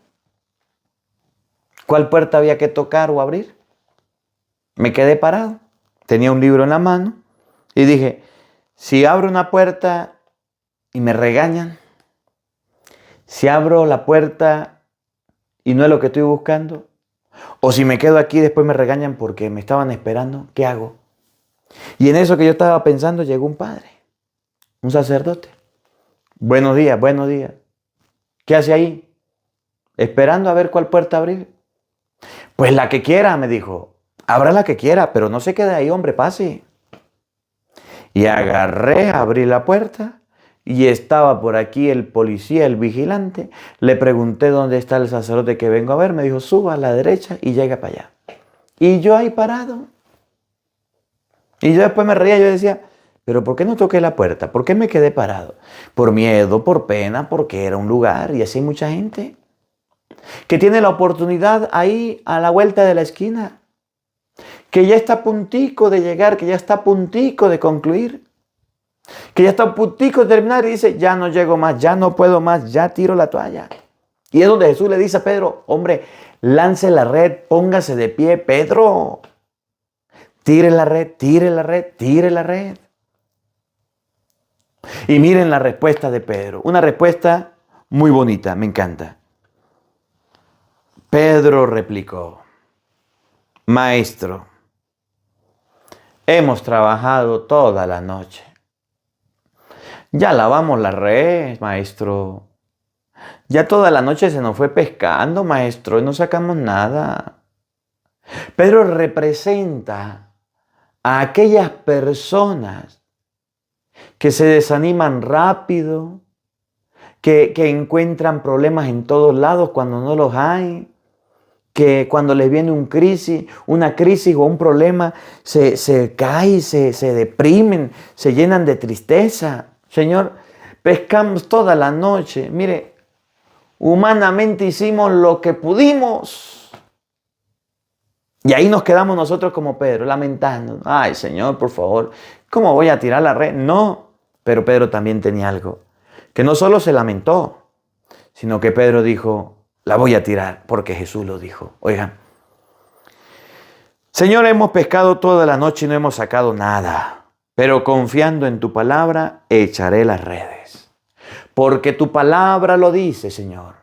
cuál puerta había que tocar o abrir, me quedé parado. Tenía un libro en la mano y dije, si abro una puerta y me regañan, si abro la puerta y no es lo que estoy buscando, o si me quedo aquí y después me regañan porque me estaban esperando, ¿qué hago? Y en eso que yo estaba pensando llegó un padre, un sacerdote. Buenos días, buenos días. ¿Qué hace ahí? Esperando a ver cuál puerta abrir. Pues la que quiera, me dijo. Abra la que quiera, pero no se quede ahí, hombre, pase. Y agarré, abrí la puerta y estaba por aquí el policía, el vigilante. Le pregunté dónde está el sacerdote que vengo a ver. Me dijo, suba a la derecha y llega para allá. Y yo ahí parado. Y yo después me reía, yo decía, pero ¿por qué no toqué la puerta? ¿Por qué me quedé parado? Por miedo, por pena, porque era un lugar y así hay mucha gente que tiene la oportunidad ahí a la vuelta de la esquina, que ya está a puntico de llegar, que ya está a puntico de concluir, que ya está a puntico de terminar y dice, ya no llego más, ya no puedo más, ya tiro la toalla. Y es donde Jesús le dice a Pedro, hombre, lance la red, póngase de pie, Pedro. Tire la red, tire la red, tire la red. Y miren la respuesta de Pedro. Una respuesta muy bonita, me encanta. Pedro replicó, Maestro, hemos trabajado toda la noche. Ya lavamos la red, maestro. Ya toda la noche se nos fue pescando, maestro, y no sacamos nada. Pedro representa a aquellas personas que se desaniman rápido, que encuentran problemas en todos lados cuando no los hay, que cuando les viene una crisis o un problema, se caen, se deprimen, se llenan de tristeza. Señor, pescamos toda la noche. Mire, humanamente hicimos lo que pudimos. Y ahí nos quedamos nosotros como Pedro, lamentando. Ay, Señor, por favor, ¿cómo voy a tirar la red? No, pero Pedro también tenía algo. Que no solo se lamentó, sino que Pedro dijo, la voy a tirar porque Jesús lo dijo. Oigan, Señor, hemos pescado toda la noche y no hemos sacado nada, pero confiando en tu palabra, echaré las redes. Porque tu palabra lo dice, Señor.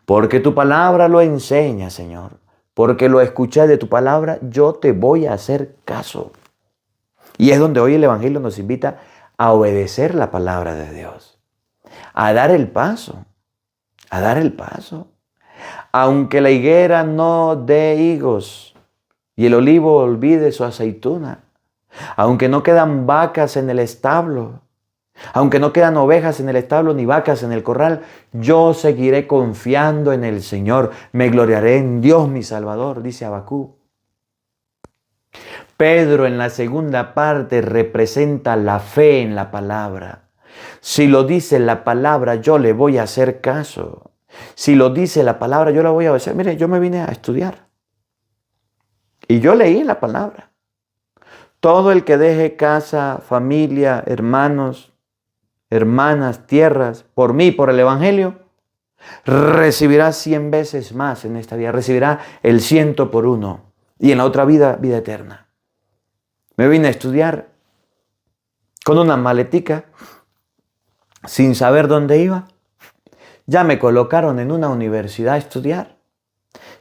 Porque tu palabra lo enseña, Señor. Porque lo escuché de tu palabra, yo te voy a hacer caso. Y es donde hoy el Evangelio nos invita a obedecer la palabra de Dios. A dar el paso. A dar el paso. Aunque la higuera no dé higos y el olivo olvide su aceituna, aunque no quedan vacas en el establo, aunque no quedan ovejas en el establo ni vacas en el corral, yo seguiré confiando en el Señor. Me gloriaré en Dios mi Salvador, dice Habacuc. Pedro en la segunda parte representa la fe en la palabra. Si lo dice la palabra, yo le voy a hacer caso. Si lo dice la palabra, yo la voy a obedecer. Mire, yo me vine a estudiar y yo leí la palabra. Todo el que deje casa, familia, hermanos, hermanas, tierras, por mí, por el Evangelio, recibirá 100 veces más en esta vida. Recibirá el 100 por 1 y en la otra vida, vida eterna. Me vine a estudiar con una maletica, sin saber dónde iba. Ya me colocaron en una universidad a estudiar.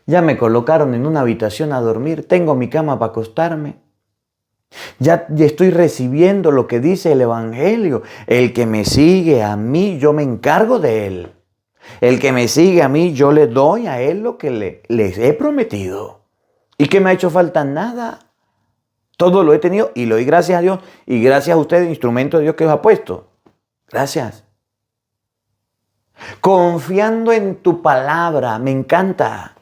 Ya me colocaron en una habitación a dormir. Tengo mi cama para acostarme. Ya estoy recibiendo lo que dice el Evangelio. El que me sigue a mí, yo me encargo de él. El que me sigue a mí, yo le doy a él lo que les he prometido. ¿Y que me ha hecho falta? Nada. Todo lo he tenido y lo doy gracias a Dios y gracias a ustedes, instrumento de Dios que os ha puesto. Gracias. Confiando en tu palabra, me encanta.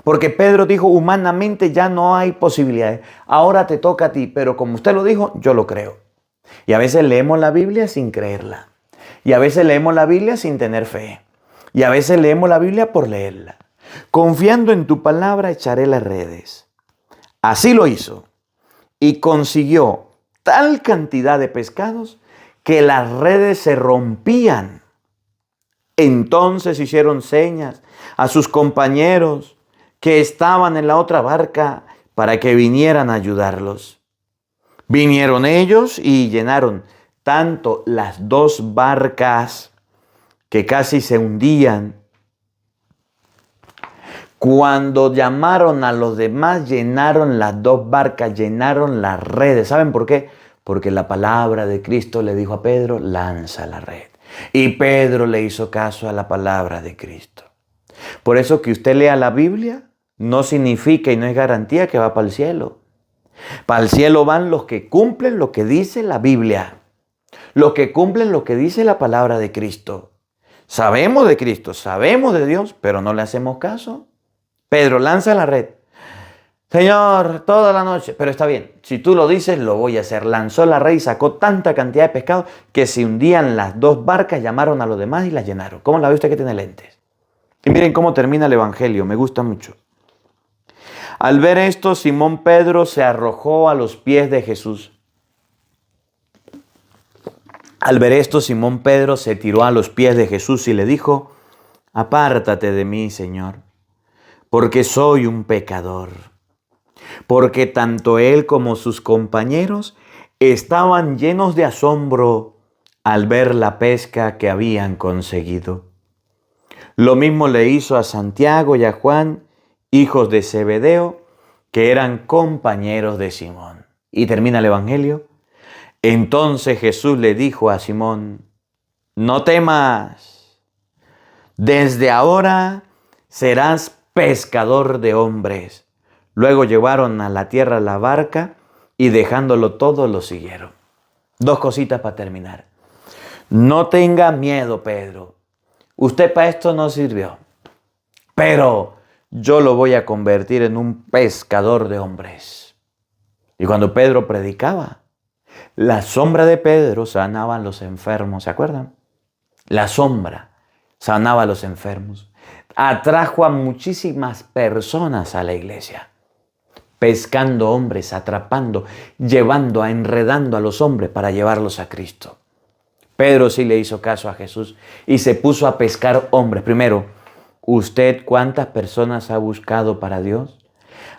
Porque Pedro dijo, humanamente ya no hay posibilidades. Ahora te toca a ti, pero como usted lo dijo, yo lo creo. Y a veces leemos la Biblia sin creerla. Y a veces leemos la Biblia sin tener fe. Y a veces leemos la Biblia por leerla. Confiando en tu palabra, echaré las redes. Así lo hizo. Y consiguió tal cantidad de pescados que las redes se rompían. Entonces hicieron señas a sus compañeros que estaban en la otra barca para que vinieran a ayudarlos. Vinieron ellos y llenaron tanto las dos barcas que casi se hundían, Cuando llamaron a los demás, llenaron las dos barcas, llenaron las redes. ¿Saben por qué? Porque la palabra de Cristo le dijo a Pedro, lanza la red. Y Pedro le hizo caso a la palabra de Cristo. Por eso que usted lea la Biblia no significa y no es garantía que va para el cielo. Para el cielo van los que cumplen lo que dice la Biblia. Los que cumplen lo que dice la palabra de Cristo. Sabemos de Cristo, sabemos de Dios, pero no le hacemos caso. Pedro lanza la red. Señor, toda la noche. Pero está bien, si tú lo dices, lo voy a hacer. Lanzó la red y sacó tanta cantidad de pescado que se hundían las dos barcas, llamaron a los demás y las llenaron. ¿Cómo la ve usted que tiene lentes? Y miren cómo termina el Evangelio, me gusta mucho. Al ver esto, Simón Pedro se arrojó a los pies de Jesús. Al ver esto, Simón Pedro se tiró a los pies de Jesús y le dijo, apártate de mí, Señor, porque soy un pecador. Porque tanto él como sus compañeros estaban llenos de asombro al ver la pesca que habían conseguido. Lo mismo le hizo a Santiago y a Juan, hijos de Zebedeo, que eran compañeros de Simón. Y termina el Evangelio. Entonces Jesús le dijo a Simón, no temas, desde ahora serás pescador de hombres. Luego llevaron a la tierra la barca y dejándolo todo lo siguieron. Dos cositas para terminar. No tenga miedo, Pedro. Usted para esto no sirvió, pero yo lo voy a convertir en un pescador de hombres. Y cuando Pedro predicaba, la sombra de Pedro sanaba a los enfermos, ¿se acuerdan? La sombra sanaba a los enfermos. Atrajo a muchísimas personas a la iglesia. Pescando hombres, atrapando, llevando, enredando a los hombres para llevarlos a Cristo. Pedro sí le hizo caso a Jesús y se puso a pescar hombres. Primero, ¿usted cuántas personas ha buscado para Dios?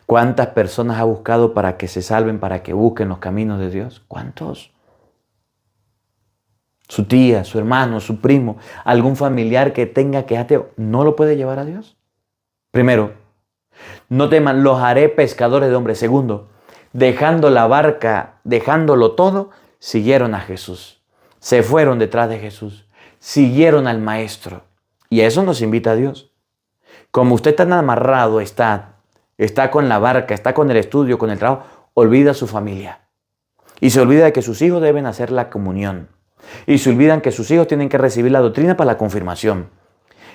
¿Cuántas personas ha buscado para que se salven, para que busquen los caminos de Dios? ¿Cuántos? Su tía, su hermano, su primo, algún familiar que tenga que ateo, ¿no lo puede llevar a Dios? Primero, no teman, los haré pescadores de hombres. Segundo, dejando la barca, dejándolo todo, siguieron a Jesús. Se fueron detrás de Jesús. Siguieron al Maestro. Y a eso nos invita a Dios. Como usted tan amarrado está con la barca, está con el estudio, con el trabajo, olvida a su familia. Y se olvida de que sus hijos deben hacer la comunión. Y se olvidan que sus hijos tienen que recibir la doctrina para la confirmación.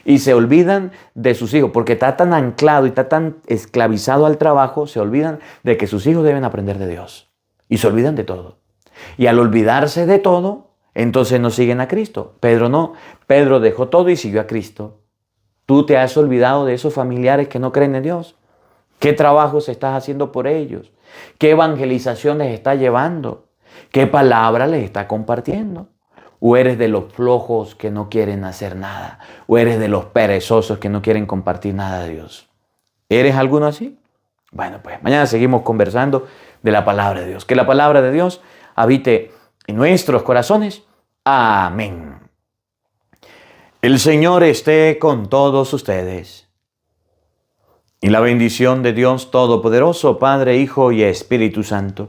Y se olvidan de sus hijos, porque está tan anclado y está tan esclavizado al trabajo, se olvidan de que sus hijos deben aprender de Dios. Y se olvidan de todo. Y al olvidarse de todo, entonces no siguen a Cristo. Pedro no. Pedro dejó todo y siguió a Cristo. ¿Tú te has olvidado de esos familiares que no creen en Dios? ¿Qué trabajos estás haciendo por ellos? ¿Qué evangelización les está llevando? ¿Qué palabra les está compartiendo? ¿O eres de los flojos que no quieren hacer nada? ¿O eres de los perezosos que no quieren compartir nada de Dios? ¿Eres alguno así? Bueno, pues mañana seguimos conversando de la palabra de Dios. Que la palabra de Dios habite en nuestros corazones. Amén. El Señor esté con todos ustedes. Y la bendición de Dios Todopoderoso, Padre, Hijo y Espíritu Santo,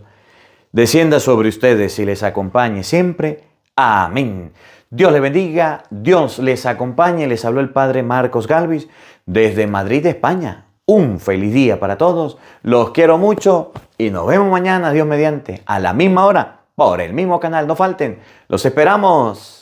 descienda sobre ustedes y les acompañe siempre. Amén. Dios les bendiga, Dios les acompañe. Les habló el Padre Marcos Galvis desde Madrid, España. Un feliz día para todos. Los quiero mucho y nos vemos mañana, Dios mediante, a la misma hora, por el mismo canal. No falten. Los esperamos.